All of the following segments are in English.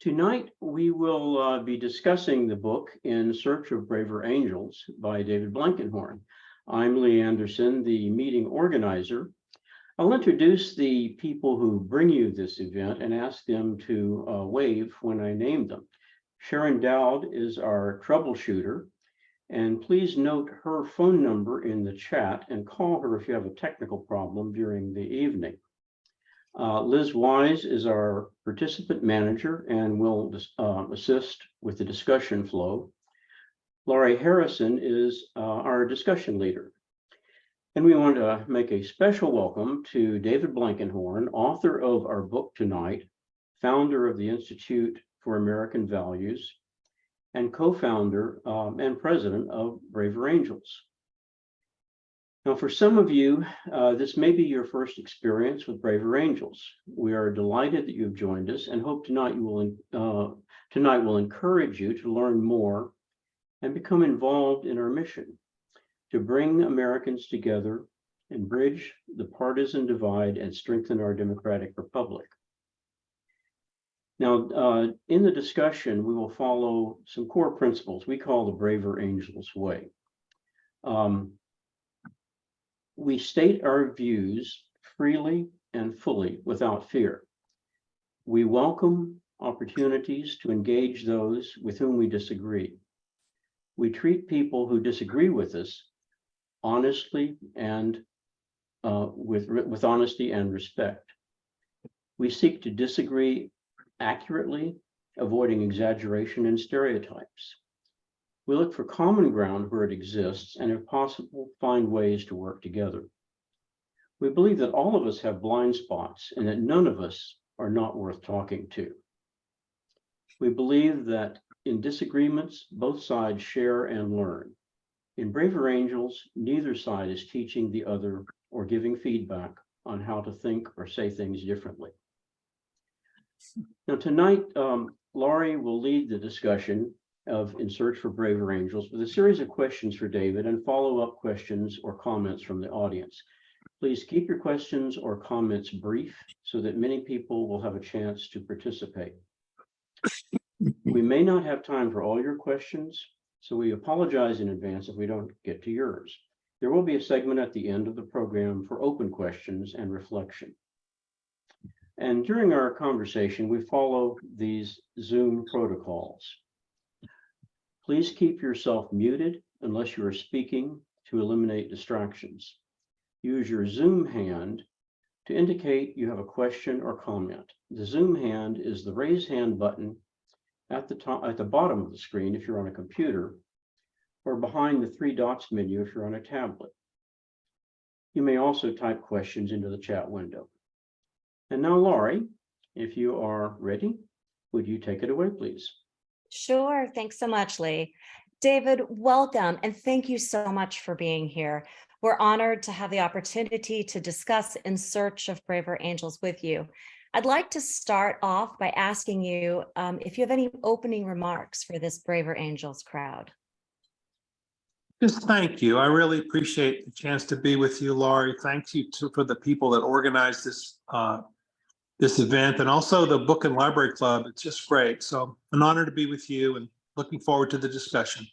Tonight, we will be discussing the book In Search of Braver Angels by David Blankenhorn. I'm Lee Anderson, the meeting organizer. I'll introduce the people who bring you this event and ask them to wave when I name them. Sharon Dowd is our troubleshooter, and please note her phone number in the chat and call her if you have a technical problem during the evening. Liz Wise is our participant manager and will assist with the discussion flow. Laurie Harrison is our discussion leader. And we want to make a special welcome to David Blankenhorn, author of our book tonight, founder of the Institute for American Values, and co-founder and president of Braver Angels. Now, for some of you, this may be your first experience with Braver Angels. We are delighted that you've joined us and hope tonight will encourage you to learn more and become involved in our mission to bring Americans together and bridge the partisan divide and strengthen our democratic republic. Now, in the discussion, we will follow some core principles we call the Braver Angels way. We state our views freely and fully without fear. We welcome opportunities to engage those with whom we disagree. We treat people who disagree with us honestly and with honesty and respect. We seek to disagree accurately, avoiding exaggeration and stereotypes. We look for common ground where it exists and, if possible, find ways to work together. We believe that all of us have blind spots and that none of us are not worth talking to. We believe that in disagreements, both sides share and learn. In Braver Angels, neither side is teaching the other or giving feedback on how to think or say things differently. Now, tonight, Laurie will lead the discussion of In Search for Braver Angels with a series of questions for David and follow-up questions or comments from the audience. Please keep your questions or comments brief so that many people will have a chance to participate. We may not have time for all your questions, so we apologize in advance if we don't get to yours. There will be a segment at the end of the program for open questions and reflection. And during our conversation, we follow these Zoom protocols. Please keep yourself muted unless you are speaking to eliminate distractions. Use your Zoom hand to indicate you have a question or comment. The Zoom hand is the raise hand button at the bottom of the screen if you're on a computer, or behind the three dots menu if you're on a tablet. You may also type questions into the chat window. And now, Laurie, if you are ready, would you take it away, please? Sure. Thanks so much, Lee. David, welcome, and thank you so much for being here. We're honored to have the opportunity to discuss In Search of Braver Angels with you. I'd like to start off by asking you if you have any opening remarks for this Braver Angels crowd. Just thank you. I really appreciate the chance to be with you, Laurie. Thank you for the people that organized this event, and also the Book and Library Club. It's just great. So an honor to be with you and looking forward to the discussion.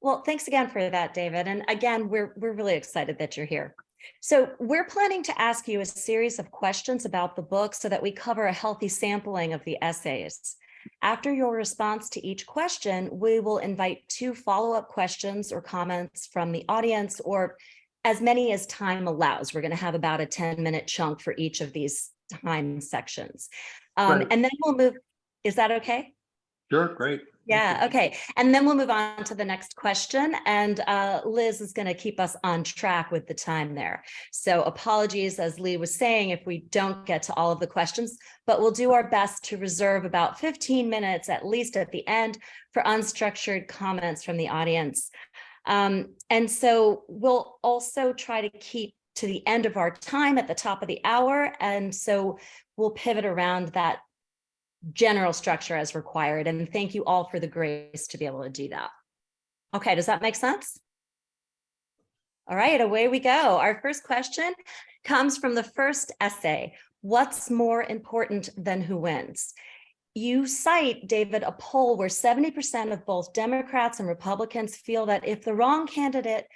Well, thanks again for that, David. And again, we're really excited that you're here. So we're planning to ask you a series of questions about the book so that we cover a healthy sampling of the essays. After your response to each question, we will invite 2 follow-up questions or comments from the audience, or as many as time allows. We're going to have about a 10-minute chunk for each of these time sections. And then we'll move. Is that okay? Sure, great. Yeah, okay. And then we'll move on to the next question. And Liz is going to keep us on track with the time there. So apologies, as Lee was saying, if we don't get to all of the questions, but we'll do our best to reserve about 15 minutes, at least at the end, for unstructured comments from the audience. And so we'll also try to keep to the end of our time at the top of the hour. And so we'll pivot around that general structure as required. And thank you all for the grace to be able to do that. Okay, does that make sense? All right, away we go. Our first question comes from the first essay. What's more important than who wins? you cite, David, a poll where 70% of both Democrats and Republicans feel that if the wrong candidate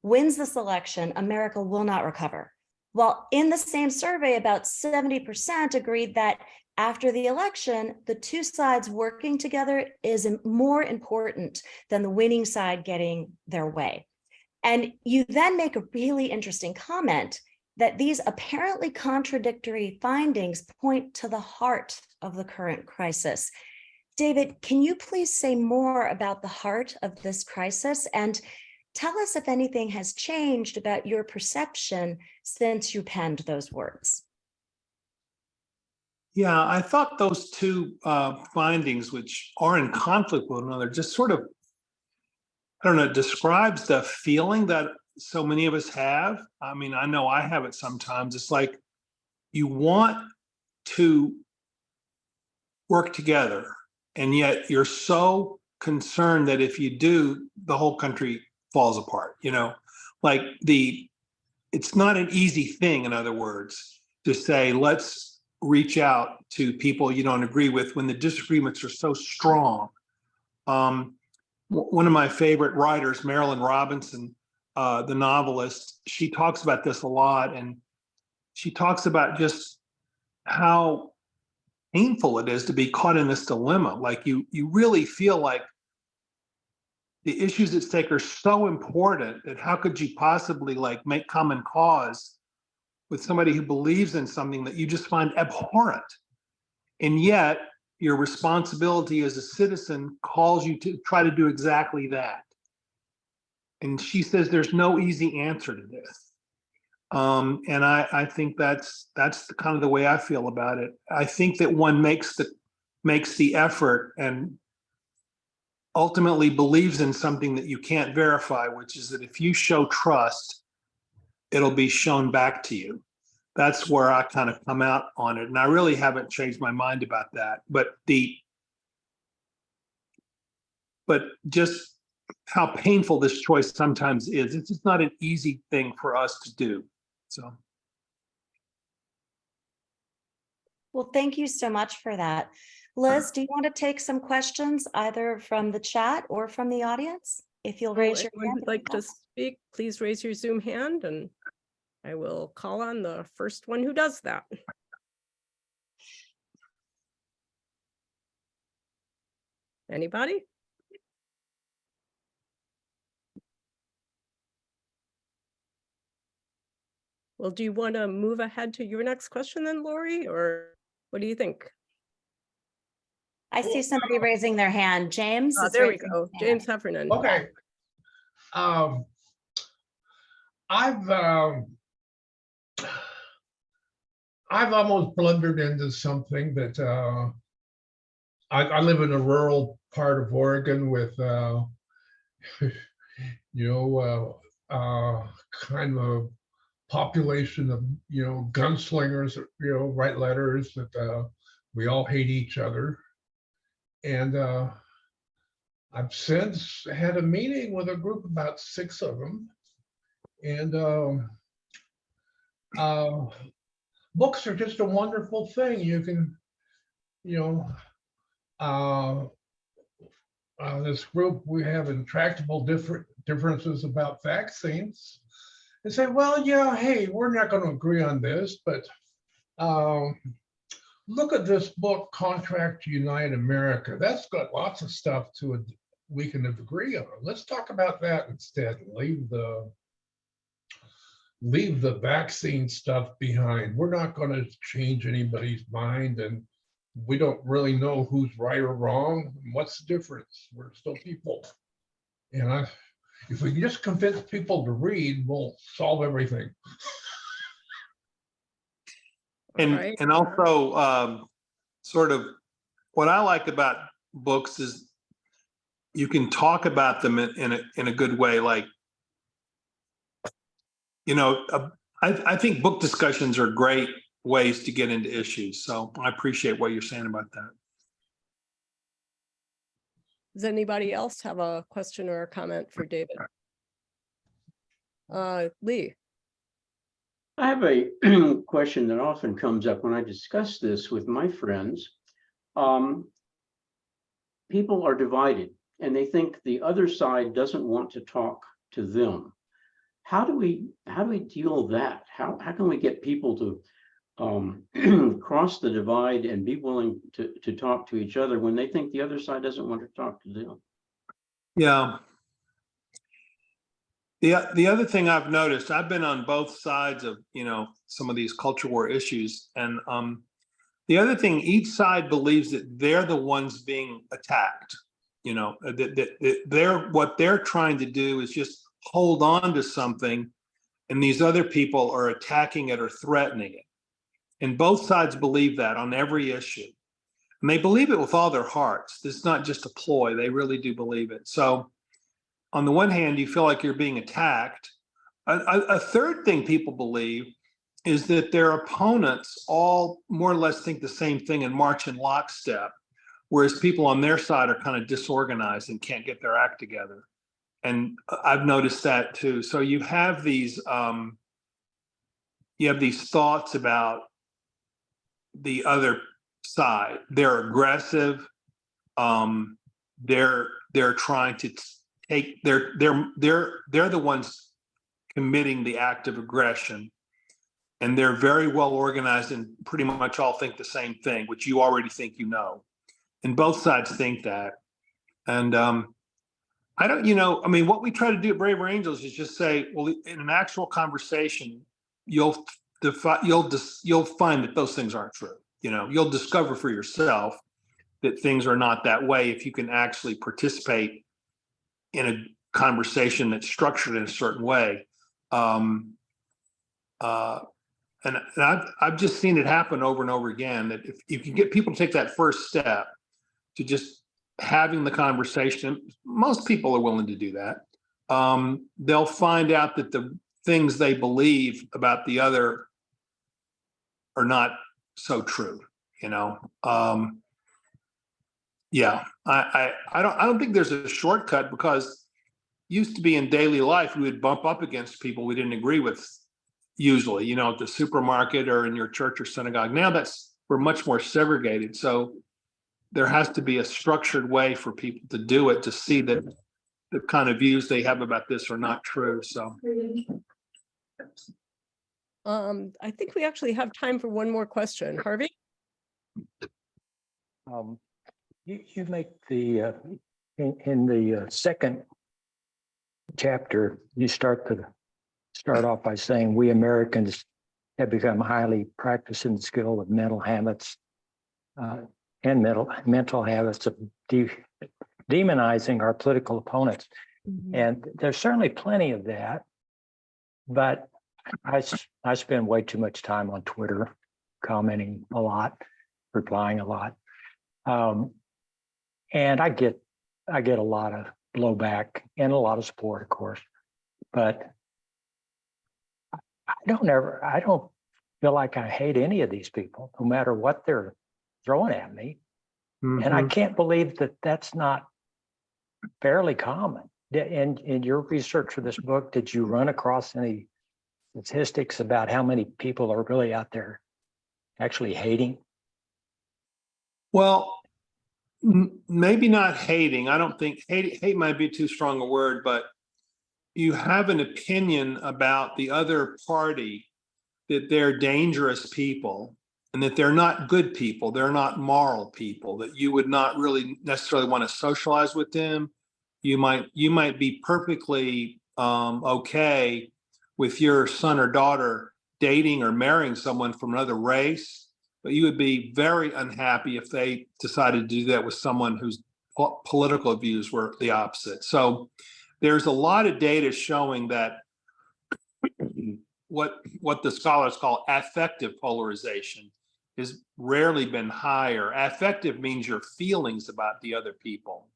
wins this election, America will not recover. While in the same survey, about 70% agreed that after the election, the two sides working together is more important than the winning side getting their way. And you then make a really interesting comment that these apparently contradictory findings point to the heart of the current crisis. David, can you please say more about the heart of this crisis and tell us if anything has changed about your perception since you penned those words? Yeah, I thought those two findings, which are in conflict with one another, just sort of, I don't know, describes the feeling that so many of us have. I mean, I know I have it sometimes. It's like you want to work together, and yet you're so concerned that if you do, the whole country falls apart. Like it's not an easy thing, in other words, to say, let's reach out to people you don't agree with when the disagreements are so strong. One of my favorite writers, Marilyn Robinson, the novelist, she talks about this a lot, and she talks about just how painful it is to be caught in this dilemma. Like you really feel like the issues at stake are so important that how could you possibly like make common cause with somebody who believes in something that you just find abhorrent? And yet your responsibility as a citizen calls you to try to do exactly that. And she says there's no easy answer to this. And I think that's kind of the way I feel about it. I think that one makes the effort and ultimately believes in something that you can't verify, which is that if you show trust, it'll be shown back to you. That's where I kind of come out on it. And I really haven't changed my mind about that. But just how painful this choice sometimes is. It's just not an easy thing for us to do. So. Well, thank you so much for that. Liz, do you want to take some questions either from the chat or from the audience? If you'll raise your hand. If you'd like to speak, please raise your Zoom hand and I will call on the first one who does that. Anybody? Well, do you want to move ahead to your next question then, Lori, or what do you think? I see somebody raising their hand. James. There we go. James Heffernan. Okay. I've almost blundered into something that I live in a rural part of Oregon with kind of a population of gunslingers, write letters that we all hate each other. And I've since had a meeting with a group, about 6 of them. And books are just a wonderful thing. You can, this group, we have intractable differences about vaccines. And say, well, yeah, hey, we're not going to agree on this, but look at this book, Contract to Unite America. That's got lots of stuff we can agree on. Let's talk about that instead. Leave the vaccine stuff behind. We're not going to change anybody's mind, and we don't really know who's right or wrong. What's the difference? We're still people. And if we can just convince people to read, we'll solve everything. And also sort of what I like about books is you can talk about them in a good way. Like, I think book discussions are great ways to get into issues. So I appreciate what you're saying about that. Does anybody else have a question or a comment for David? Lee. I have a question that often comes up when I discuss this with my friends. people are divided and they think the other side doesn't want to talk to them. How do we deal with that? How can we get people to cross the divide and be willing to talk to each other when they think the other side doesn't want to talk to them? Yeah. The other thing I've noticed, I've been on both sides of, some of these culture war issues. And the other thing, each side believes that they're the ones being attacked. That what they're trying to do is just hold on to something, and these other people are attacking it or threatening it. And both sides believe that on every issue. And they believe it with all their hearts. It's not just a ploy. They really do believe it. So on the one hand, you feel like you're being attacked. A third thing people believe is that their opponents all more or less think the same thing and march in lockstep, whereas people on their side are kind of disorganized and can't get their act together. And I've noticed that too. So you have these thoughts about the other side. They're aggressive. They're trying to take. They're the ones committing the act of aggression, and they're very well organized and pretty much all think the same thing, which you already think you know. And both sides think that. And I don't, what we try to do at Braver Angels is just say, well, in an actual conversation, you'll find that those things aren't true. You'll discover for yourself that things are not that way if you can actually participate in a conversation that's structured in a certain way. And I've just seen it happen over and over again, that if you can get people to take that first step to just having the conversation, most people are willing to do that. They'll find out that the things they believe about the other are not so true. Yeah, I don't think there's a shortcut, because used to be in daily life, we would bump up against people we didn't agree with, usually, at the supermarket or in your church or synagogue. Now we're much more segregated. So there has to be a structured way for people to do it, to see that the kind of views they have about this are not true. So I think we actually have time for one more question. Harvey? You make the in the second chapter, you start off by saying we Americans have become highly practiced in the skill of mental habits and mental habits of demonizing our political opponents. And there's certainly plenty of that, but I spend way too much time on Twitter, commenting a lot, replying a lot. And I get a lot of blowback and a lot of support, of course, but I don't feel like I hate any of these people, no matter what they're throwing at me. Mm-hmm. And I can't believe that that's not fairly common. In your research for this book, did you run across any statistics about how many people are really out there actually hating? Well, maybe not hating. I don't think hate might be too strong a word, but you have an opinion about the other party, that they're dangerous people and that they're not good people. They're not moral people, that you would not really necessarily want to socialize with them. You might be perfectly okay with your son or daughter dating or marrying someone from another race, but you would be very unhappy if they decided to do that with someone whose political views were the opposite. So there's a lot of data showing that what the scholars call affective polarization has rarely been higher. Affective means your feelings about the other people.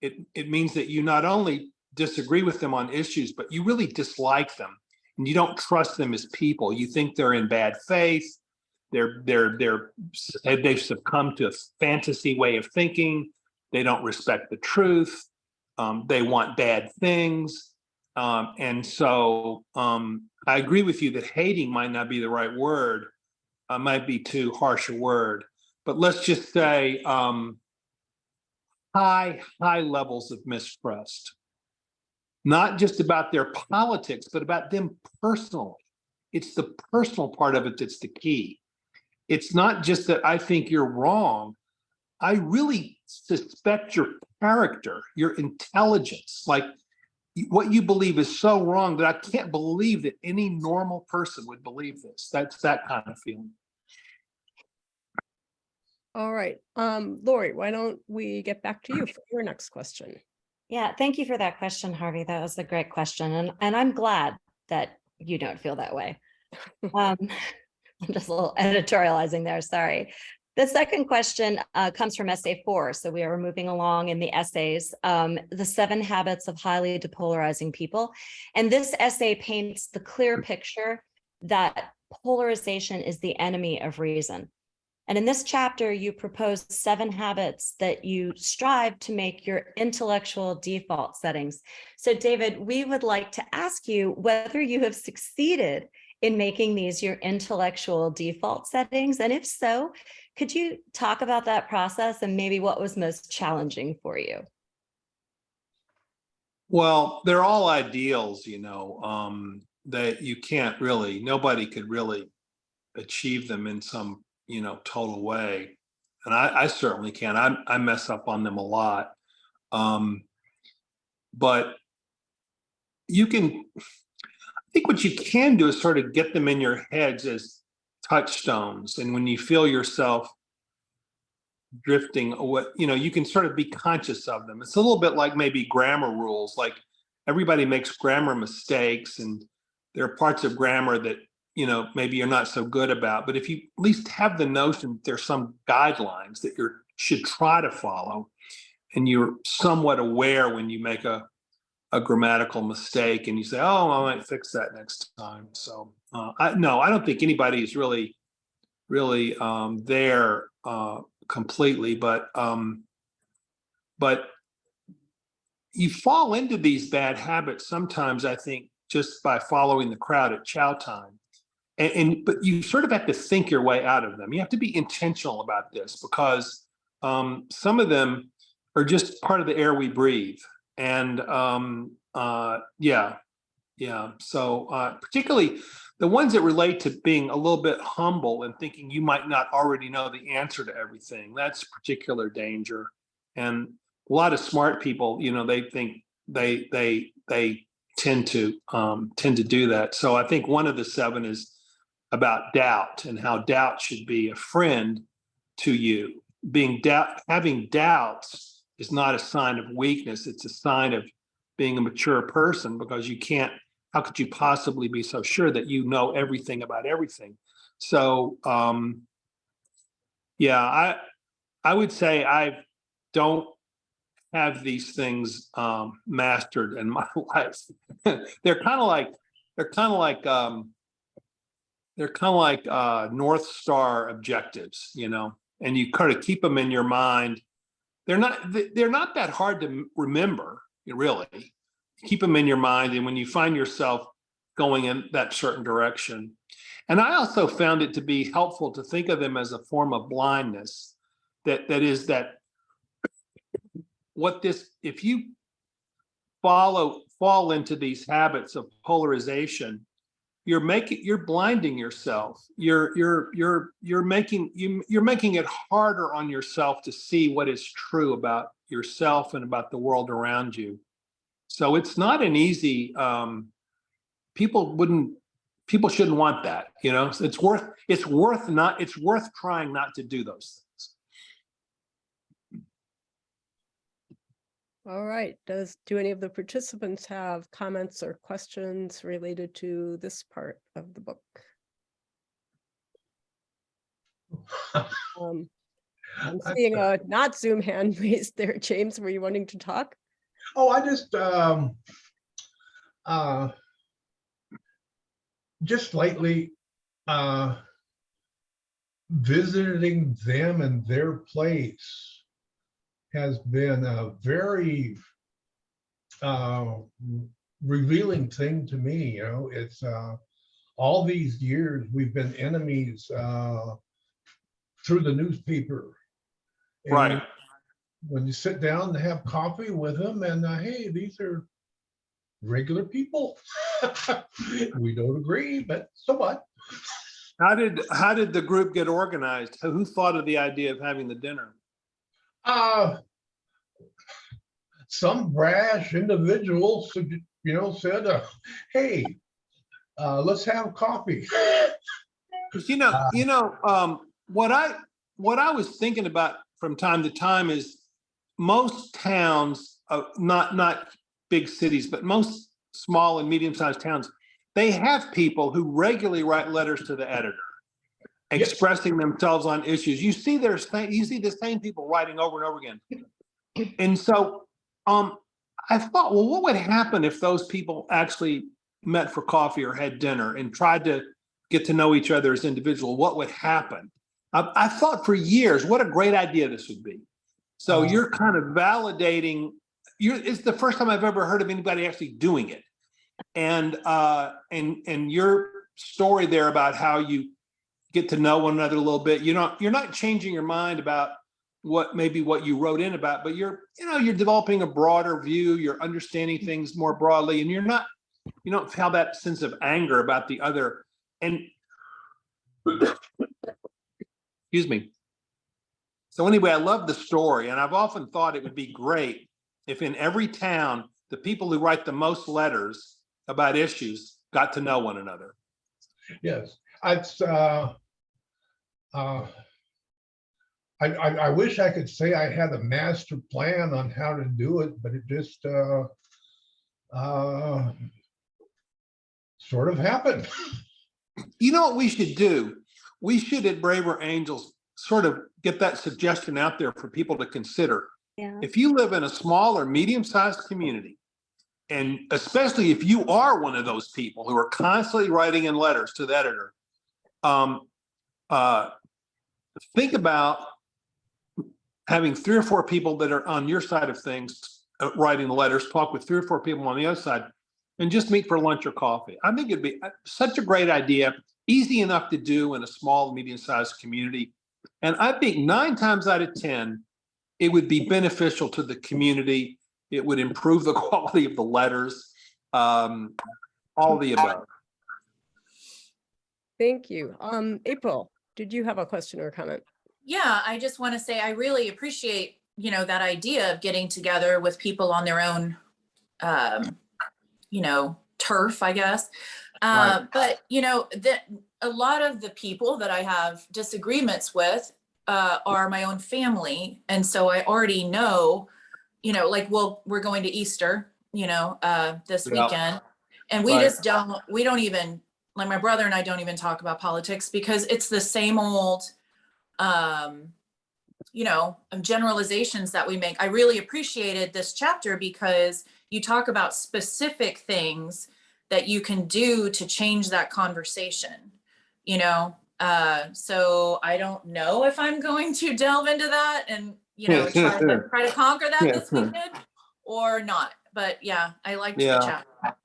It means that you not only disagree with them on issues, but you really dislike them and you don't trust them as people. You think they're in bad faith. They've succumbed to a fantasy way of thinking. They don't respect the truth. They want bad things. And so I agree with you that hating might not be the right word, might be too harsh a word. but let's just say high levels of mistrust. Not just about their politics, but about them personally. It's the personal part of it that's the key. It's not just that I think you're wrong. I really suspect your character, your intelligence, like what you believe is so wrong that I can't believe that any normal person would believe this. That's that kind of feeling. All right, Lori, why don't we get back to you for your next question? Yeah, thank you for that question, Harvey. That was a great question. And I'm glad that you don't feel that way. I'm just a little editorializing there, sorry. The second question comes from essay 4. So we are moving along in the essays, the 7 habits of highly depolarizing people. And this essay paints the clear picture that polarization is the enemy of reason. And in this chapter, you propose 7 habits that you strive to make your intellectual default settings. So David, we would like to ask you whether you have succeeded in making these your intellectual default settings. And if so, could you talk about that process and maybe what was most challenging for you? Well, they're all ideals, you know, that you can't really, nobody could really achieve them in some, you know, total way. And I certainly can. I mess up on them a lot. But you can, I think what you can do is sort of get them in your heads as touchstones. And when you feel yourself drifting away, you know, you can sort of be conscious of them. It's a little bit like maybe grammar rules, like everybody makes grammar mistakes and there are parts of grammar that, you know, maybe you're not so good about, but if you at least have the notion that there's some guidelines that you should try to follow and you're somewhat aware when you make a grammatical mistake and you say, oh, I might fix that next time. So I don't think anybody is really there completely, but you fall into these bad habits sometimes, I think, just by following the crowd at chow time. But you sort of have to think your way out of them. You have to be intentional about this because some of them are just part of the air we breathe. And so particularly the ones that relate to being a little bit humble and thinking you might not already know the answer to everything, that's particular danger. And a lot of smart people, you know, they think they tend to do that. So I think one of the 7 is about doubt and how doubt should be a friend to you. Having doubts is not a sign of weakness. It's a sign of being a mature person because how could you possibly be so sure that you know everything about everything? So, I would say I don't have these things mastered in my life. They're kind of like North Star objectives, you know, and you kind of keep them in your mind. They're not that hard to remember, really. Keep them in your mind, and when you find yourself going in that certain direction. And I also found it to be helpful to think of them as a form of blindness. If you fall into these habits of polarization, you're blinding yourself. You're making it harder on yourself to see what is true about yourself and about the world around you. So it's not an easy. People shouldn't want that. You know, it's worth trying not to do those things. All right, do any of the participants have comments or questions related to this part of the book? I'm seeing a not Zoom hand raised there. James, were you wanting to talk? Oh, I just lately visiting them and their place has been a very revealing thing to me. You know, it's all these years we've been enemies through the newspaper. And Right. when you sit down and have coffee with them, and hey, these are regular people. We don't agree, but so what? How did the group get organized? Who thought of the idea of having the dinner? Some brash individual, said, "Hey, let's have coffee." 'Cause what I was thinking about from time to time is most towns, not big cities, but most small and medium-sized towns, they have people who regularly write letters to the editor, Yes. expressing themselves on issues. You see the same people writing over and over again. And so I thought, well, what would happen if those people actually met for coffee or had dinner and tried to get to know each other as individuals? What would happen? I thought for years, what a great idea this would be. So you're kind of validating. It's the first time I've ever heard of anybody actually doing it, and your story there about how you get to know one another a little bit. You're not changing your mind about what you wrote in about, but you're developing a broader view. You're understanding things more broadly, and you don't have that sense of anger about the other. And excuse me. So anyway, I love the story, and I've often thought it would be great if in every town, the people who write the most letters about issues got to know one another. Yes, I wish I could say I had a master plan on how to do it, but it just sort of happened. You know what we should do? We should at Braver Angels sort of get that suggestion out there for people to consider. Yeah. If you live in a small or medium-sized community, and especially if you are one of those people who are constantly writing in letters to the editor, think about having 3 or 4 people that are on your side of things writing the letters, talk with 3 or 4 people on the other side, and just meet for lunch or coffee. I think it'd be such a great idea, easy enough to do in a small, medium-sized community. And I think 9 times out of 10, it would be beneficial to the community. It would improve the quality of the letters, all the above. Thank you. April, did you have a question or comment? Yeah, I just want to say I really appreciate, that idea of getting together with people on their own, turf, I guess. Right. But, a lot of the people that I have disagreements with are my own family. And so I already know, we're going to Easter, this weekend. And we Right. just we don't even, like my brother and I don't even talk about politics because it's the same old, generalizations that we make. I really appreciated this chapter because you talk about specific things that you can do to change that conversation, so I don't know if I'm going to delve into that and, try to conquer that this weekend or not. But yeah, I liked the chapter.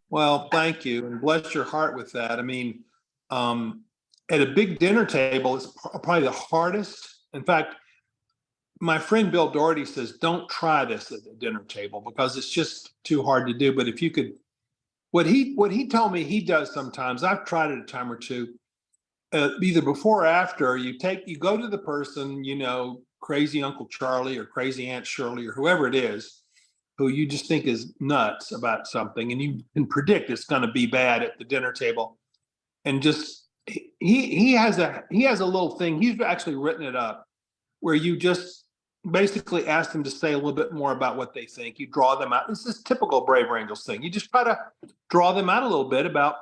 Well, thank you, and bless your heart with that. I mean, at a big dinner table, it's probably the hardest. In fact, my friend Bill Doherty says, don't try this at the dinner table because it's just too hard to do. But if you could, what he told me he does sometimes, I've tried it a time or two, either before or after, you go to the person, crazy Uncle Charlie or crazy Aunt Shirley or whoever it is, who you just think is nuts about something, and you can predict it's going to be bad at the dinner table. And just, he has a little thing, he's actually written it up, where you just basically ask them to say a little bit more about what they think. You draw them out. This is typical Braver Angels thing. You just try to draw them out a little bit about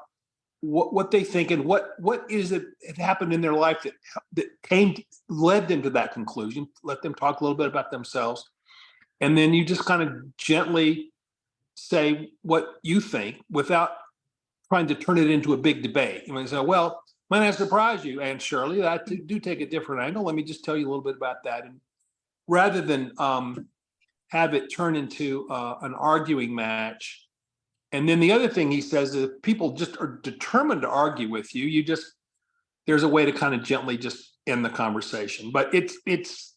what they think and what is it happened in their life that led them to that conclusion. Let them talk a little bit about themselves. And then you just kind of gently say what you think without trying to turn it into a big debate. You might say, well, might I surprise you, Aunt Shirley, I do take a different angle. Let me just tell you a little bit about that. And rather than have it turn into an arguing match. And then the other thing he says is if people just are determined to argue with you, there's a way to kind of gently just in the conversation. But it's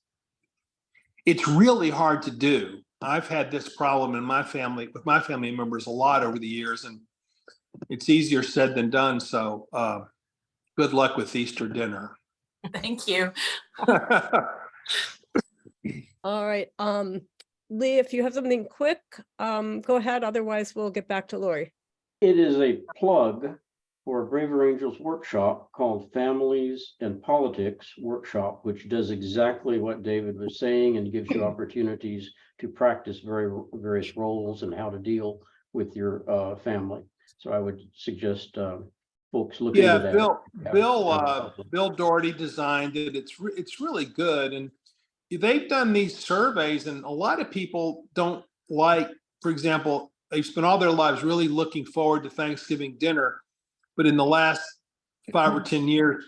really hard to do. I've had this problem in my family with my family members a lot over the years, and it's easier said than done. So good luck with Easter dinner. Thank you. All right. Lee, if you have something quick, go ahead. Otherwise, we'll get back to Lori. It is a plug for a Braver Angels workshop called Families and Politics Workshop, which does exactly what David was saying and gives you opportunities to practice various roles and how to deal with your family. So I would suggest folks look into that. Bill Doherty designed it. It's really good, and they've done these surveys, and a lot of people don't like, for example, they've spent all their lives really looking forward to Thanksgiving dinner, but in the last 5 or 10 years,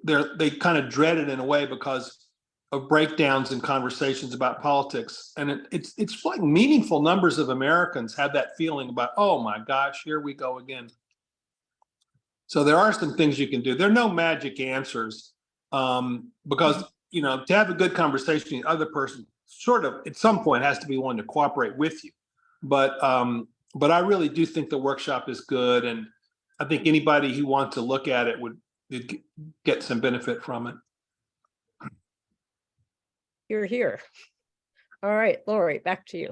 they kind of dread it in a way because of breakdowns in conversations about politics. And it's like meaningful numbers of Americans have that feeling about, oh my gosh, here we go again. So there are some things you can do. There are no magic answers because, you know, to have a good conversation, the other person sort of at some point has to be willing to cooperate with you. But I really do think the workshop is good. And I think anybody who wants to look at it would get some benefit from it. You're here. All right, Lori, back to you.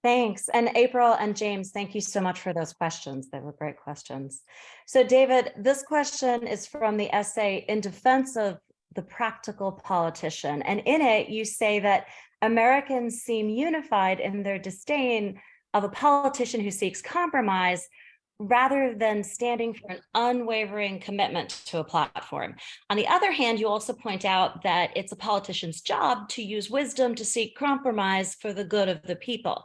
Thanks. And April and James, thank you so much for those questions. They were great questions. So David, this question is from the essay In Defense of the Practical Politician. And in it, you say that Americans seem unified in their disdain of a politician who seeks compromise rather than standing for an unwavering commitment to a platform. On the other hand, you also point out that it's a politician's job to use wisdom to seek compromise for the good of the people.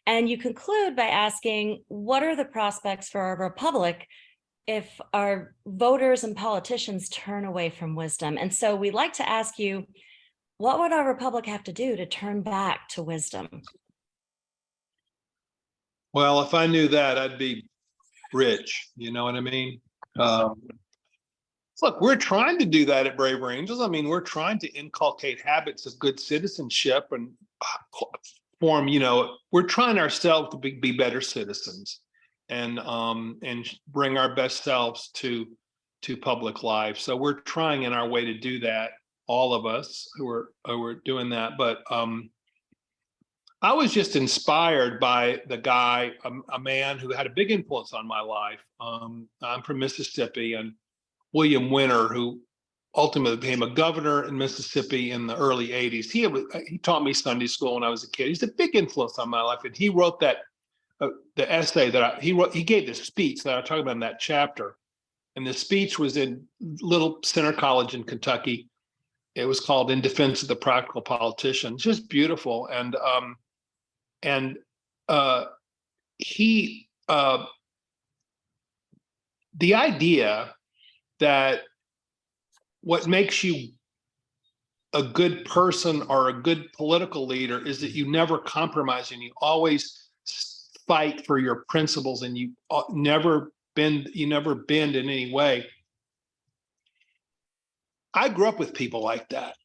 And you conclude by asking, what are the prospects for a republic if our voters and politicians turn away from wisdom? And so we'd like to ask you, what would our republic have to do to turn back to wisdom? Well, if I knew that, I'd be rich, you know what I mean? Look, we're trying to do that at Braver Angels. I mean, we're trying to inculcate habits of good citizenship and form, you know, we're trying ourselves to be better citizens and bring our best selves to public life. So we're trying in our way to do that, all of us who are doing that. But I was just inspired by the guy, a man who had a big influence on my life. I'm from Mississippi, and William Winter, who ultimately became a governor in Mississippi in the early 80s. He taught me Sunday school when I was a kid. He's a big influence on my life. And he wrote that, the essay that he gave this speech that I talked about in that chapter. And the speech was in Little Center College in Kentucky. It was called In Defense of the Practical Politician. Just beautiful. The idea that what makes you a good person or a good political leader is that you never compromise and you always fight for your principles and you never bend in any way. I grew up with people like that.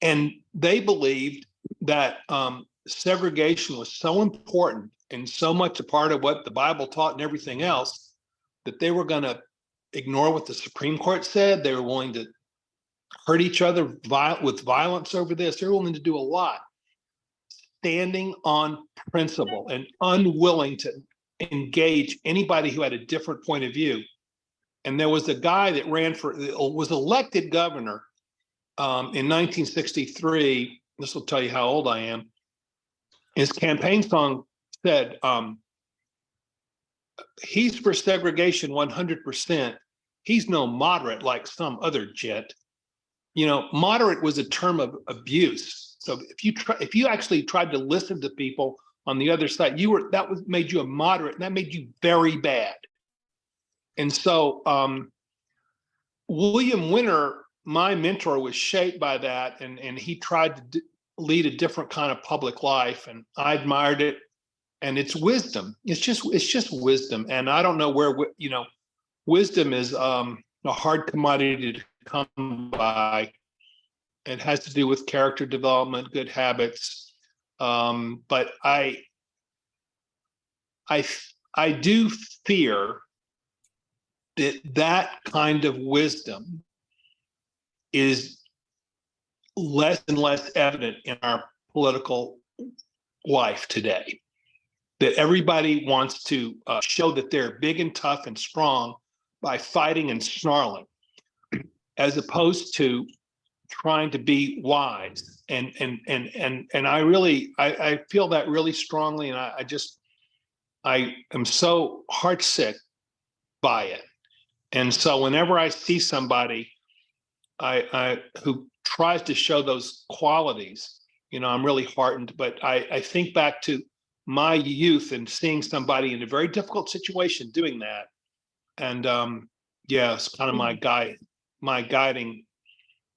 And they believed that segregation was so important and so much a part of what the Bible taught and everything else that they were going to ignore what the Supreme Court said. They were willing to hurt each other with violence over this. They were willing to do a lot, standing on principle and unwilling to engage anybody who had a different point of view. And there was a guy that was elected governor in 1963. This will tell you how old I am. His campaign song said, he's for segregation 100%. He's no moderate like some other jet. You know, moderate was a term of abuse. So if you actually tried to listen to people on the other side, made you a moderate, and that made you very bad. And so William Winter, my mentor, was shaped by that, and he tried to lead a different kind of public life, and I admired it. And it's wisdom. It's just wisdom. And I don't know where, wisdom is a hard commodity to come by. It has to do with character development, good habits. But I do fear that kind of wisdom is less and less evident in our political life today. That everybody wants to show that they're big and tough and strong by fighting and snarling, as opposed to trying to be wise. And I feel that really strongly, and I am so heartsick by it. And so whenever I see somebody who tries to show those qualities, I'm really heartened. But I think back to my youth and seeing somebody in a very difficult situation doing that. And it's kind of my guiding.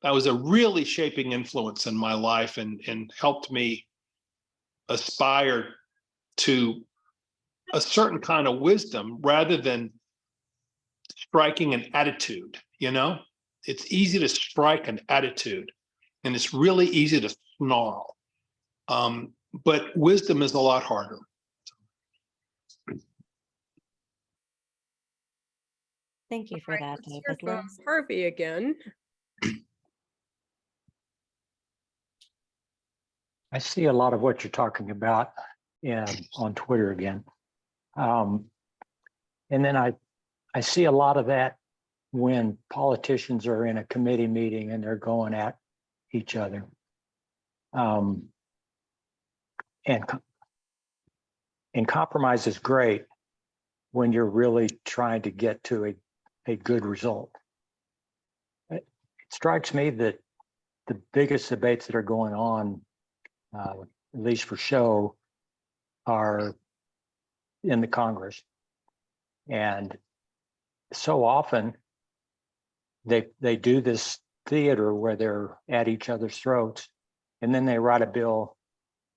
That was a really shaping influence in my life and helped me aspire to a certain kind of wisdom rather than striking an attitude. It's easy to strike an attitude and it's really easy to snarl. But wisdom is a lot harder. Thank you for Right, that, let's hear David. from Liz? Harvey again. I see a lot of what you're talking about on Twitter again. And then I see a lot of that when politicians are in a committee meeting and they're going at each other. And compromise is great when you're really trying to get to a good result. It strikes me that the biggest debates that are going on, at least for show, are in the Congress. And so often they do this theater where they're at each other's throats, and then they write a bill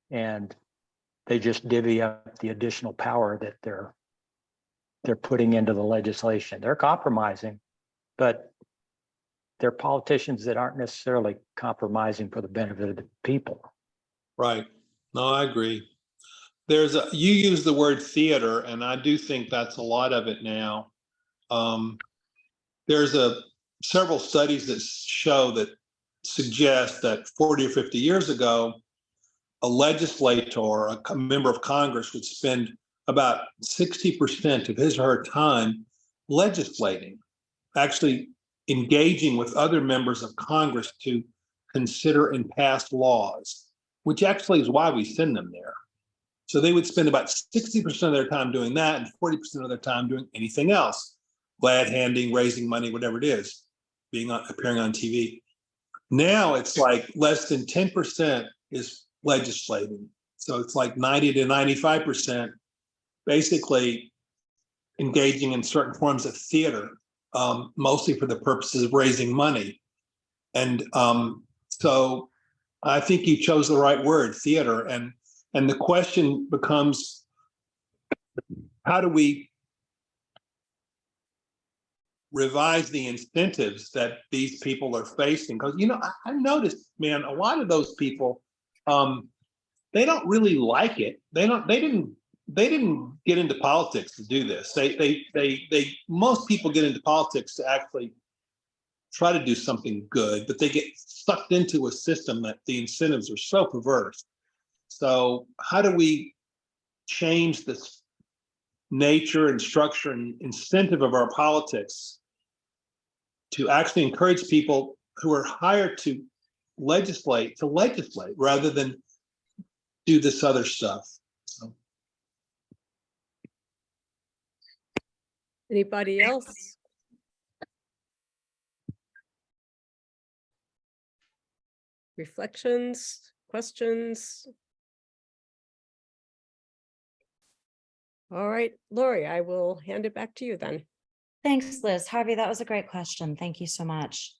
and they just divvy up the additional power that they're putting into the legislation. They're compromising, but they're politicians that aren't necessarily compromising for the benefit of the people. Right. No, I agree. You use the word theater, and I do think that's a lot of it now. There's several studies that suggest that 40 or 50 years ago, a legislator, a member of Congress, would spend about 60% of his or her time legislating, actually engaging with other members of Congress to consider and pass laws, which actually is why we send them there. So they would spend about 60% of their time doing that and 40% of their time doing anything else, glad handing, raising money, whatever it is, appearing on TV. Now it's like less than 10% is legislating. So it's like 90 to 95% basically engaging in certain forms of theater, mostly for the purposes of raising money. And so I think you chose the right word, theater. And the question becomes, how do we revise the incentives that these people are facing? Because, I noticed, man, a lot of those people, they don't really like it. They didn't get into politics to do this. Most people get into politics to actually try to do something good, but they get sucked into a system that the incentives are so perverse. So how do we change this nature and structure and incentive of our politics to actually encourage people who are hired to legislate rather than do this other stuff? So. Anybody else? Reflections, questions? All right, Lori, I will hand it back to you then. Thanks, Liz. Harvey, that was a great question. Thank you so much.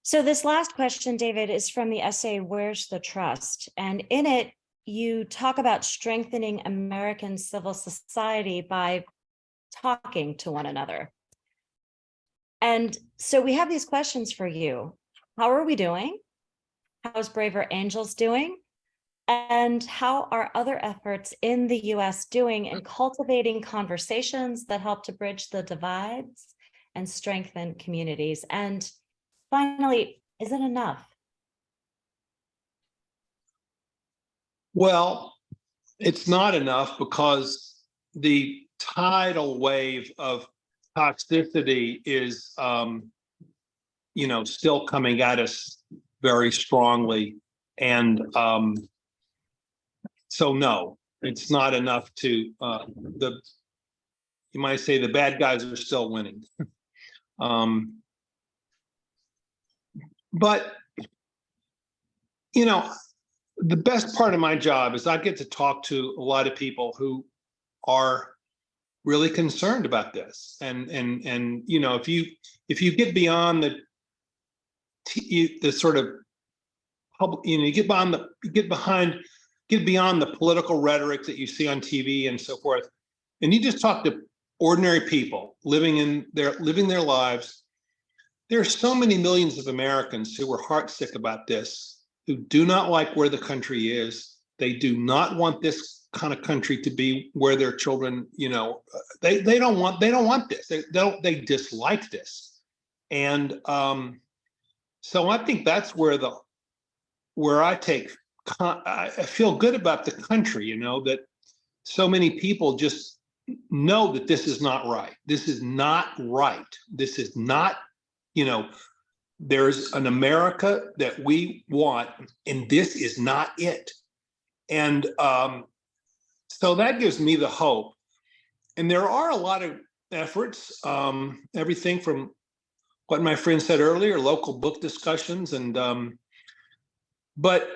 So this last question, David, is from the essay, Where's the Trust? And in it, you talk about strengthening American civil society by talking to one another. And so we have these questions for you. How are we doing? How's Braver Angels doing? And how are other efforts in the US doing in cultivating conversations that help to bridge the divides and strengthen communities? And finally, is it enough? Well, it's not enough because the tidal wave of toxicity is, still coming at us very strongly. And so, no, it's not enough to, you might say the bad guys are still winning. But, the best part of my job is I get to talk to a lot of people who are really concerned about this. And if you get beyond the sort of public, you get beyond the political rhetoric that you see on TV and so forth, and you just talk to ordinary people living their lives. There are so many millions of Americans who are heartsick about this, who do not like where the country is. They do not want this kind of country to be where their children, they don't want this. They dislike this. And so I think that's where I feel good about the country, that so many people just know that this is not right. This is not right. This is not, there's an America that we want, and this is not it. And so that gives me the hope. And there are a lot of efforts, everything from what my friend said earlier, local book discussions, and but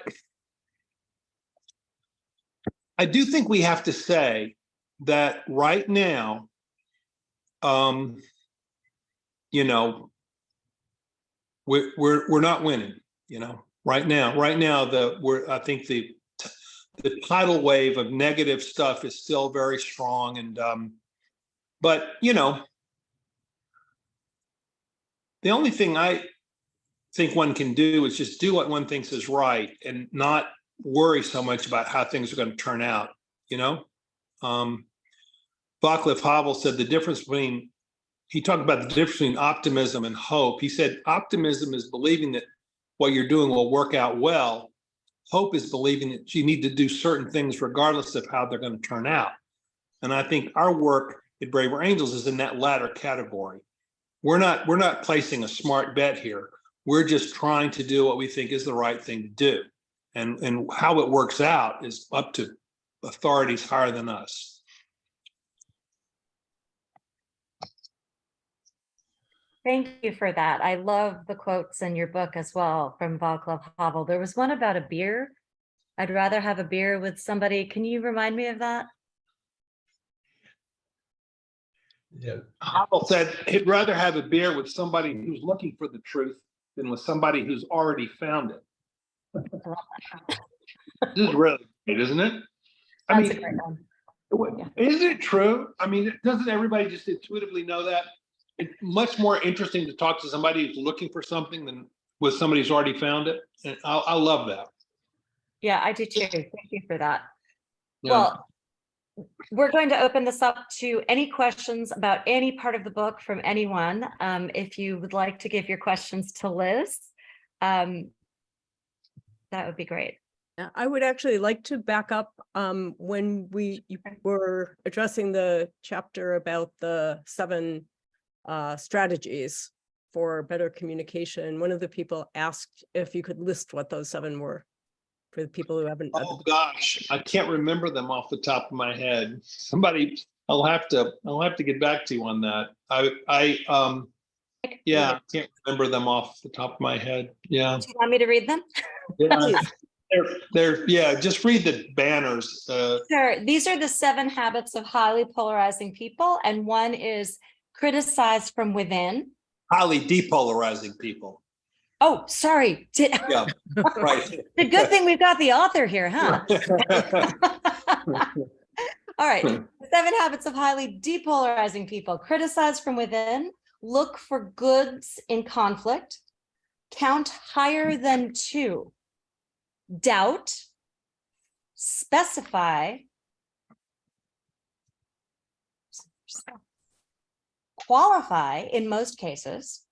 I do think we have to say that right now, we're not winning. Right now, I think the tidal wave of negative stuff is still very strong, and but the only thing I think one can do is just do what one thinks is right and not worry so much about how things are going to turn out. Václav Havel said he talked about the difference between optimism and hope. He said optimism is believing that what you're doing will work out well. Hope is believing that you need to do certain things regardless of how they're going to turn out. And I think our work at Braver Angels is in that latter category. We're not placing a smart bet here. We're just trying to do what we think is the right thing to do. And how it works out is up to authorities higher than us. Thank you for that. I love the quotes in your book as well from Václav Havel. There was one about a beer. I'd rather have a beer with somebody. Can you remind me of that? Yeah. Havel said he'd rather have a beer with somebody who's looking for the truth than with somebody who's already found it. This is really great, isn't it? That's a great one. Yeah. Isn't it true? I mean, doesn't everybody just intuitively know that? It's much more interesting to talk to somebody who's looking for something than with somebody who's already found it. And I love that. Yeah, I do too. Thank you for that. Yeah. Well, we're going to open this up to any questions about any part of the book from anyone. If you would like to give your questions to Liz, that would be great. Yeah, I would actually like to back up when you were addressing the chapter about the 7 strategies for better communication. One of the people asked if you could list what those 7 were for the people who haven't read the book. Gosh, I can't remember them off the top of my head. I'll have to get back to you on that. I can't remember them off the top of my head. Yeah. Do you want me to read them? Yeah. Just read the banners. Sure. These are the 7 habits of highly polarizing people, and one is criticize from within. Highly depolarizing people. Oh, sorry. Yeah, right. The good thing we've got the author here, huh? All right. 7 habits of highly depolarizing people. Criticize from within. look for goods in conflict, count higher than 2, doubt, specify, qualify in most cases,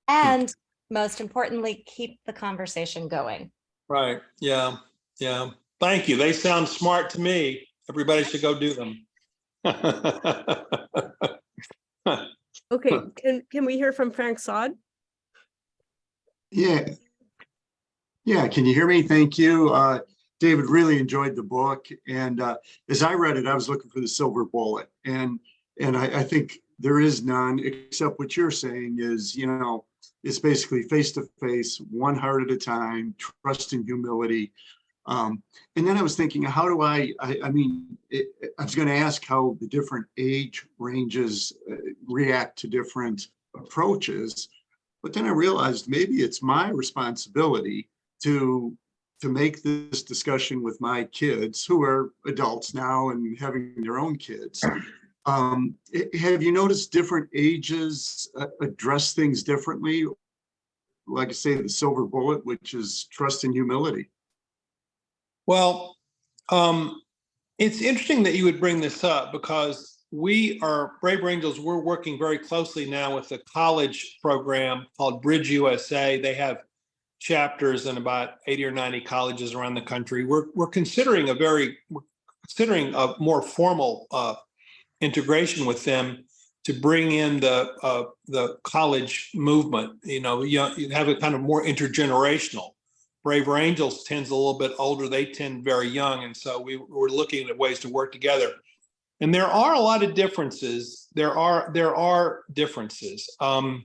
and most importantly, keep the conversation going. Right. Yeah. Yeah. Thank you. They sound smart to me. Everybody should go do them. Okay, can we hear from Frank Sod? Yeah. Yeah, can you hear me? Thank you. David, really enjoyed the book. And as I read it, I was looking for the silver bullet. And I think there is none, except what you're saying is, you know, it's basically face to face, one heart at a time, trust and humility. And then I was thinking, how do I mean, I was going to ask how the different age ranges react to different approaches. But then I realized maybe it's my responsibility to make this discussion with my kids, who are adults now and having their own kids. Have you noticed different ages address things differently? Like I say, the silver bullet, which is trust and humility. Well, it's interesting that you would bring this up, because we are Braver Angels. We're working very closely now with a college program called Bridge USA. They have chapters in about 80 or 90 colleges around the country. We're considering a more formal integration with them to bring in the college movement. You have a kind of more intergenerational. Braver Angels tends a little bit older. They tend very young. And so we're looking at ways to work together. And there are a lot of differences. There are differences. I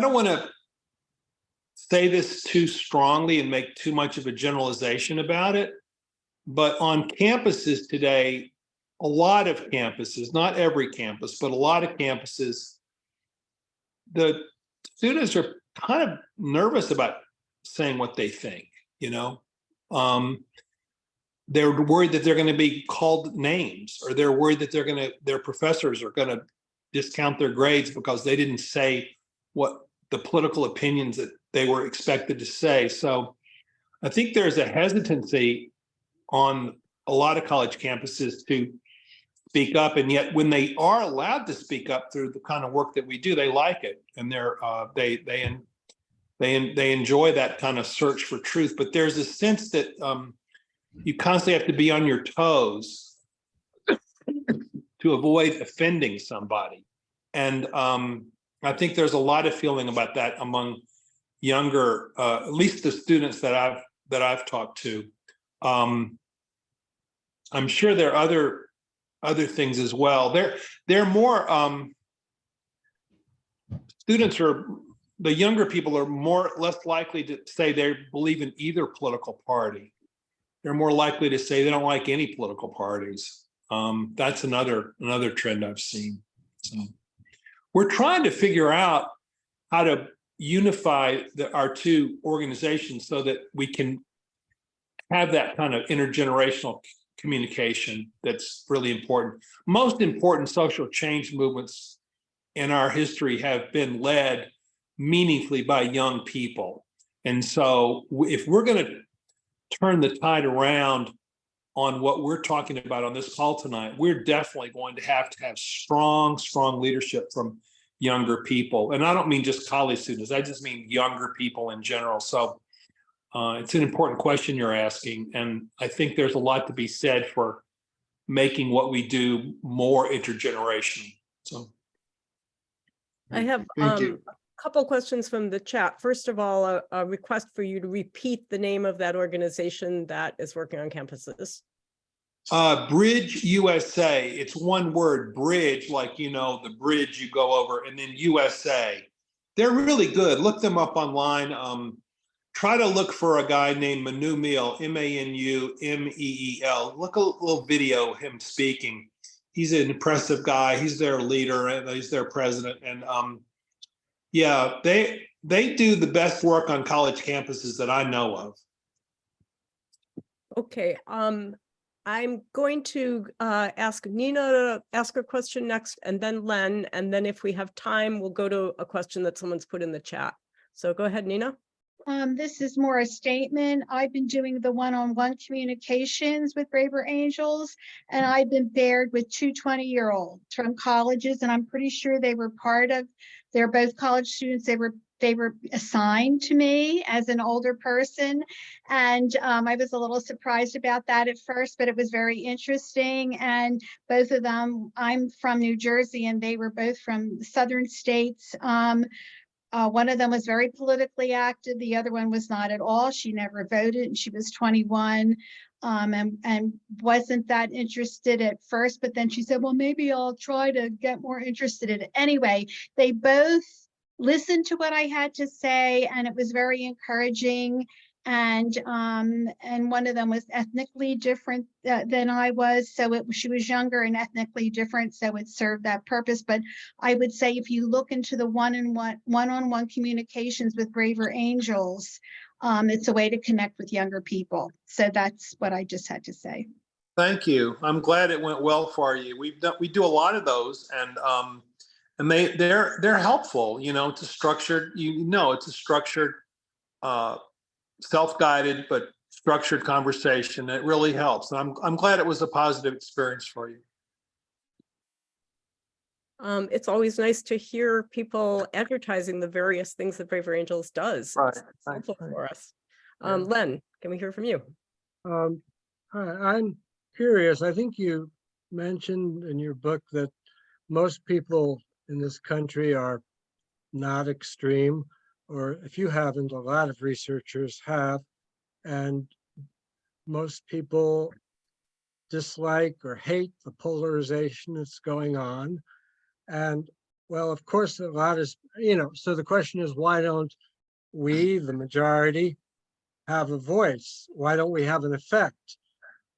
don't want to say this too strongly and make too much of a generalization about it, but on campuses today, a lot of campuses, not every campus, but a lot of campuses, the students are kind of nervous about saying what they think, they're worried that they're going to be called names, or they're worried that their professors are going to discount their grades because they didn't say what the political opinions that they were expected to say. So I think there's a hesitancy on a lot of college campuses to speak up, and yet when they are allowed to speak up through the kind of work that we do, they like it, and they enjoy that kind of search for truth. But there's a sense that you constantly have to be on your toes to avoid offending somebody, and I think there's a lot of feeling about that among younger, at least the students that I've talked to. I'm sure there are other things as well. They're more students are the younger people are less likely to say they believe in either political party. They're more likely to say they don't like any political parties. That's another trend I've seen. So we're trying to figure out how to unify our two organizations so that we can have that kind of intergenerational communication that's really important. Most important social change movements in our history have been led meaningfully by young people. And so if we're going to turn the tide around on what we're talking about on this call tonight, we're definitely going to have strong leadership from younger people. And I don't mean just college students, I just mean younger people in general. So it's an important question you're asking. And I think there's a lot to be said for making what we do more intergenerational. So I have Thank you. a couple questions from the chat. First of all, a request for you to repeat the name of that organization that is working on campuses. Bridge USA. It's one word, bridge, like, the bridge you go over, and then USA. They're really good. Look them up online. Try to look for a guy named Manu Meel, Manumeel. Look a little video of him speaking. He's an impressive guy. He's their leader and he's their president. And yeah, they do the best work on college campuses that I know of. Okay. I'm going to ask Nina to ask a question next, and then Len, and then if we have time, we'll go to a question that someone's put in the chat. So go ahead, Nina. This is more a statement. I've been doing the one-on-one communications with Braver Angels, and I've been paired with two 20-year-olds from colleges, and I'm pretty sure they were they're both college students. They were assigned to me as an older person. And I was a little surprised about that at first, but it was very interesting. And both of them, I'm from New Jersey, and they were both from southern states. One of them was very politically active. The other one was not at all. She never voted, and she was 21 and wasn't that interested at first. But then she said, well, maybe I'll try to get more interested in it. Anyway, they both listened to what I had to say, and it was very encouraging. And one of them was ethnically different than I was. So she was younger and ethnically different. So it served that purpose. But I would say if you look into the one-on-one communications with Braver Angels, it's a way to connect with younger people. So that's what I just had to say. Thank you. I'm glad it went well for you. We do a lot of those, and they're helpful. You know, it's a structured. It's a structured. Self-guided but structured conversation. It really helps. And I'm glad it was a positive experience for you. It's always nice to hear people advertising the various things that Braver Angels does. Right. It's helpful for us. Yeah. Len, can we hear from you? Hi, I'm curious. I think you mentioned in your book that most people in this country are not extreme, or if you haven't, a lot of researchers have, and most people dislike or hate the polarization that's going on. And well, of course, a lot is, so the question is, why don't we, the majority, have a voice? Why don't we have an effect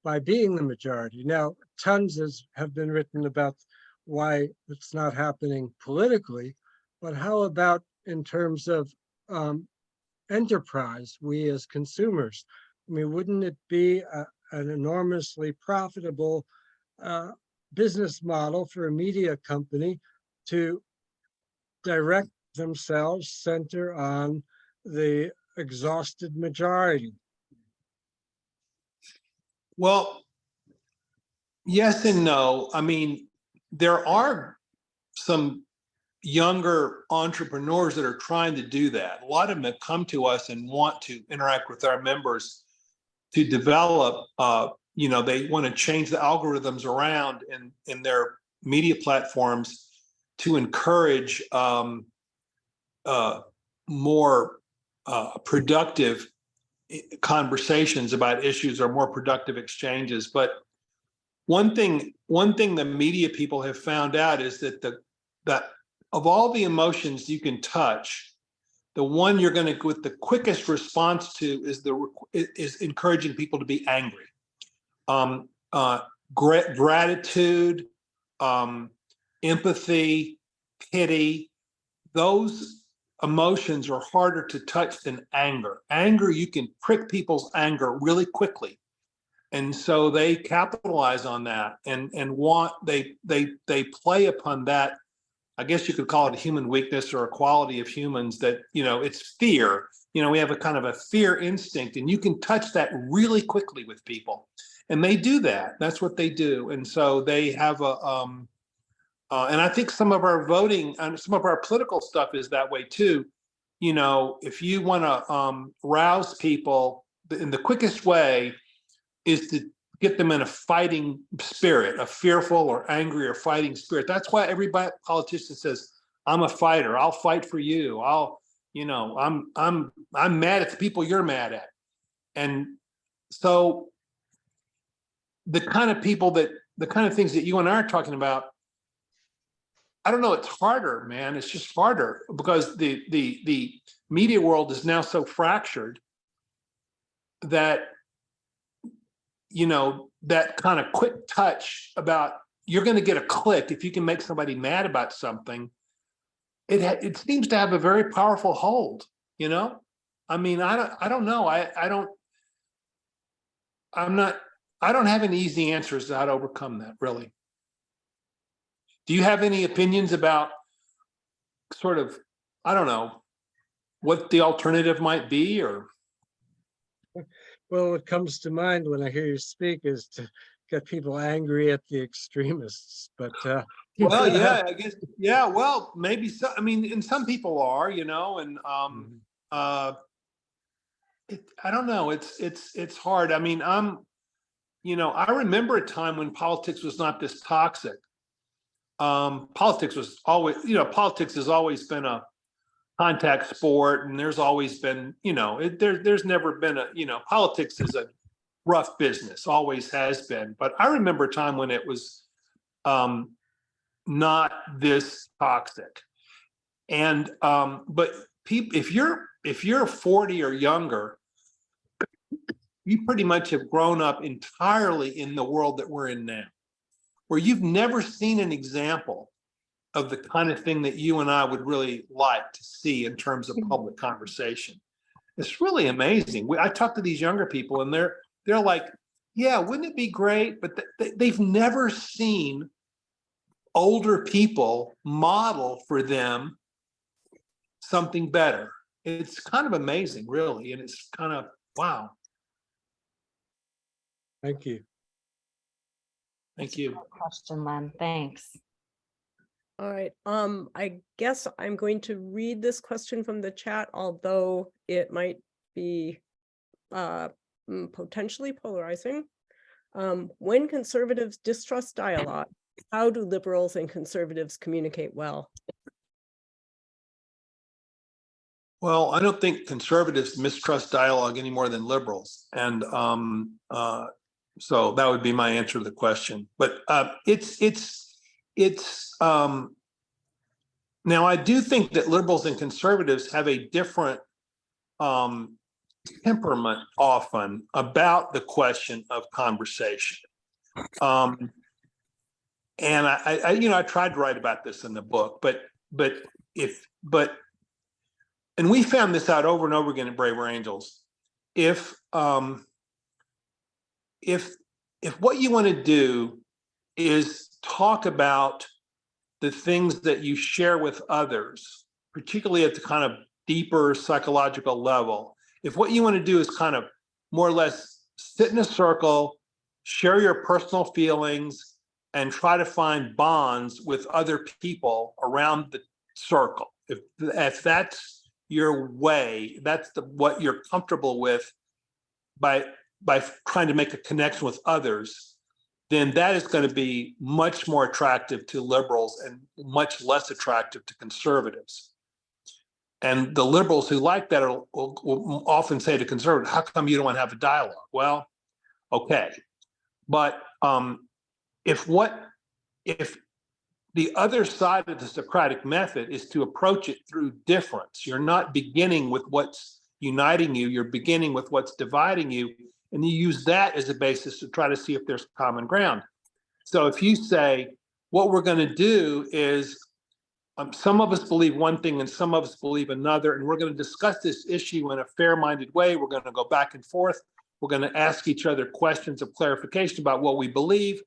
by being the majority? Now, tons have been written about why it's not happening politically, but how about in terms of enterprise, we as consumers? I mean, wouldn't it be an enormously profitable business model for a media company to direct themselves, center on the exhausted majority? Well, yes and no. I mean, there are some younger entrepreneurs that are trying to do that. A lot of them have come to us and want to interact with our members to develop, they want to change the algorithms around in their media platforms to encourage more productive conversations about issues or more productive exchanges. But one thing the media people have found out is that of all the emotions you can touch, the one you're going to with the quickest response to is encouraging people to be angry. Gratitude, empathy, pity, those emotions are harder to touch than anger. Anger, you can prick people's anger really quickly. And so they capitalize on that and they play upon that. I guess you could call it a human weakness or a quality of humans that, it's fear. We have a kind of a fear instinct, and you can touch that really quickly with people. And they do that. That's what they do. And so they have and I think some of our voting and some of our political stuff is that way too. If you want to rouse people, in the quickest way is to get them in a fighting spirit, a fearful or angry or fighting spirit. That's why every politician says, "I'm a fighter. I'll fight for you. I'm mad at the people you're mad at." And so the kind of things that you and I are talking about, I don't know, it's harder, man. It's just harder because the media world is now so fractured that that kind of quick touch about you're going to get a click if you can make somebody mad about something. It seems to have a very powerful hold. I mean, I don't know. I'm not I don't have any easy answers to how to overcome that, really. Do you have any opinions about sort of, I don't know, what the alternative might be, or? Well, what comes to mind when I hear you speak is to get people angry at the extremists, but Well, yeah, I guess, yeah, well, maybe so. I mean, and some people are, you know, and I don't know. It's hard. I mean, you know, I remember a time when politics was not this toxic. Politics was always, you know, politics has always been a contact sport, and there's always been, you know, there's never been a, you know, politics is a rough business, always has been. But I remember a time when it was not this toxic. And but people, if you're 40 or younger, you pretty much have grown up entirely in the world that we're in now, where you've never seen an example of the kind of thing that you and I would really like to see in terms of public conversation. It's really amazing. I talk to these younger people, and they're like, yeah, wouldn't it be great? But they've never seen older people model for them something better. It's kind of amazing, really. And it's kind of, wow. thank you. Thank you. Question, Len. Thanks. All right, I guess I'm going to read this question from the chat, although it might be potentially polarizing. When conservatives distrust dialogue, how do liberals and conservatives communicate well? Well, I don't think conservatives mistrust dialogue any more than liberals. And so that would be my answer to the question. But now I do think that liberals and conservatives have a different temperament often about the question of conversation. And I you know, I tried to write about this in the book, and we found this out over and over again at Braver Angels. If what you want to do is talk about the things that you share with others, particularly at the kind of deeper psychological level, if what you want to do is kind of more or less sit in a circle, share your personal feelings, and try to find bonds with other people around the circle, if that's your way, that's what you're comfortable with by trying to make a connection with others, then that is going to be much more attractive to liberals and much less attractive to conservatives. And the liberals who like that will often say to conservatives, how come you don't want to have a dialogue? Well, okay. But if the other side of the Socratic method is to approach it through difference, you're not beginning with what's uniting you, you're beginning with what's dividing you, and you use that as a basis to try to see if there's common ground. So if you say, what we're going to do is, some of us believe one thing and some of us believe another, and we're going to discuss this issue in a fair-minded way, we're going to go back and forth, we're going to ask each other questions of clarification about what we believe,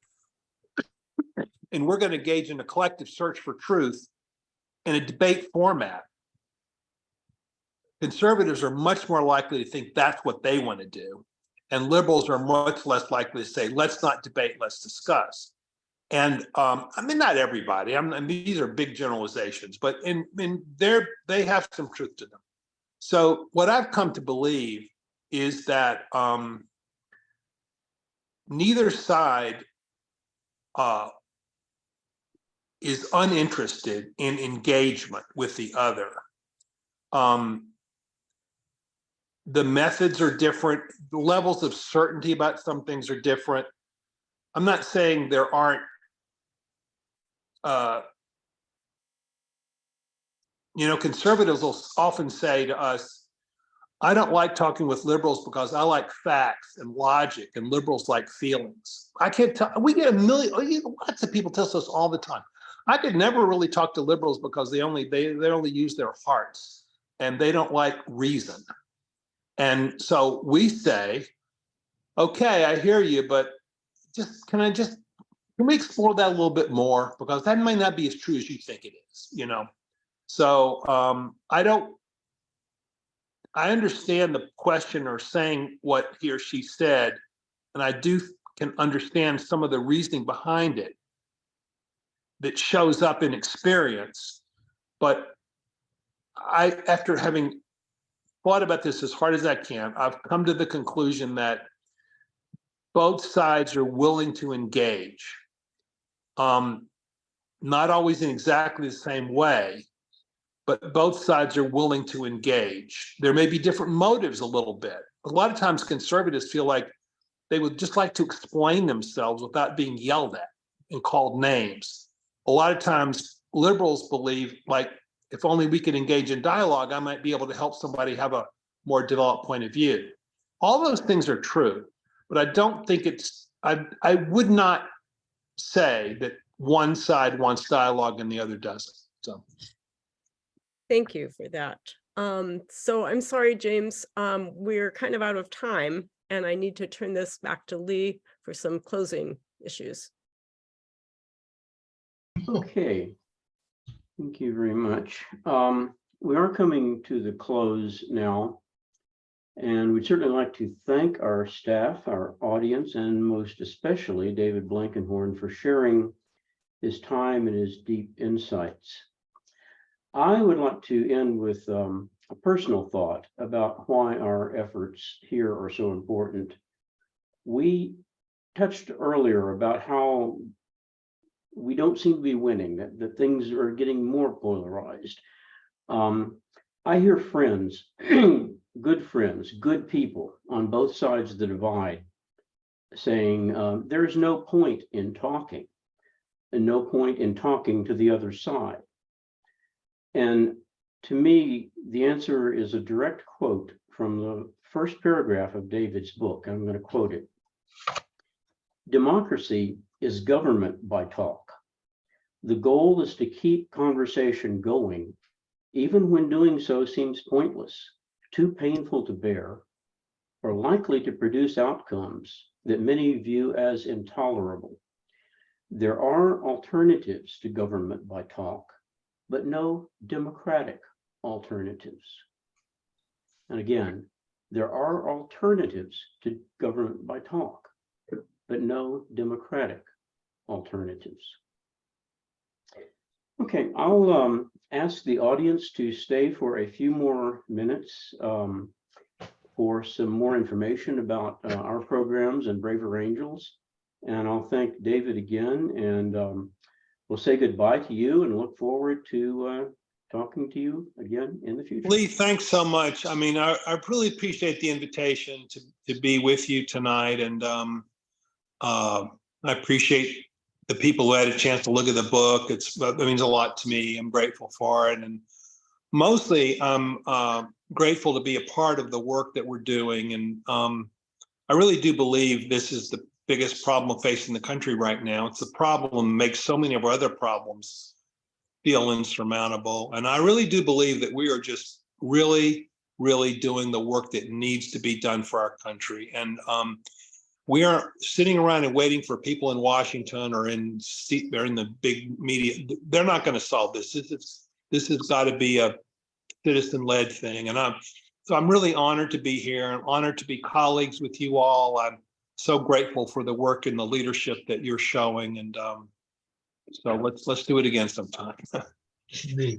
and we're going to engage in a collective search for truth in a debate format. Conservatives are much more likely to think that's what they want to do. And liberals are much less likely to say, let's not debate, let's discuss. And I mean, not everybody, these are big generalizations, but they have some truth to them. So what I've come to believe is that neither side is uninterested in engagement with the other. The methods are different. The levels of certainty about some things are different. I'm not saying there aren't, conservatives will often say to us, I don't like talking with liberals because I like facts and logic, and liberals like feelings. I can't tell, we get lots of people tell us all the time. I could never really talk to liberals because they only use their hearts and they don't like reason. And so we say, okay, I hear you, but can we explore that a little bit more? Because that might not be as true as you think it is, you know? So I understand the questioner saying what he or she said, and I can understand some of the reasoning behind it that shows up in experience. But after having thought about this as hard as I can, I've come to the conclusion that both sides are willing to engage. Not always in exactly the same way, but both sides are willing to engage. There may be different motives a little bit. A lot of times conservatives feel like they would just like to explain themselves without being yelled at and called names. A lot of times liberals believe, like, if only we could engage in dialogue, I might be able to help somebody have a more developed point of view. All those things are true, but I don't think I would not say that one side wants dialogue and the other doesn't. So Thank you for that. So I'm sorry, James, we're kind of out of time and I need to turn this back to Lee for some closing issues. Okay. Thank you very much. We are coming to the close now. And we'd certainly like to thank our staff, our audience, and most especially David Blankenhorn for sharing his time and his deep insights. I would like to end with a personal thought about why our efforts here are so important. We touched earlier about how we don't seem to be winning, that things are getting more polarized. I hear friends, good people on both sides of the divide saying there's no point in talking and no point in talking to the other side. And to me, the answer is a direct quote from the first paragraph of David's book. I'm going to quote it. Democracy is government by talk. The goal is to keep conversation going, even when doing so seems pointless, too painful to bear, or likely to produce outcomes that many view as intolerable. There are alternatives to government by talk, but no democratic alternatives. And again, there are alternatives to government by talk, but no democratic alternatives. Okay, I'll ask the audience to stay for a few more minutes for some more information about our programs and Braver Angels. And I'll thank David again, and we'll say goodbye to you and look forward to talking to you again in the future. Lee, thanks so much. I mean, I really appreciate the invitation to be with you tonight. And I appreciate the people who had a chance to look at the book. It means a lot to me. I'm grateful for it. And mostly I'm grateful to be a part of the work that we're doing. And I really do believe this is the biggest problem facing the country right now. It's a problem that makes so many of our other problems feel insurmountable. And I really do believe that we are just really, really doing the work that needs to be done for our country. And we aren't sitting around and waiting for people in Washington or in the big media. They're not going to solve this. This has got to be a citizen-led thing. And I'm really honored to be here. I'm honored to be colleagues with you all. I'm so grateful for the work and the leadership that you're showing. And so let's do it again sometime. Neat.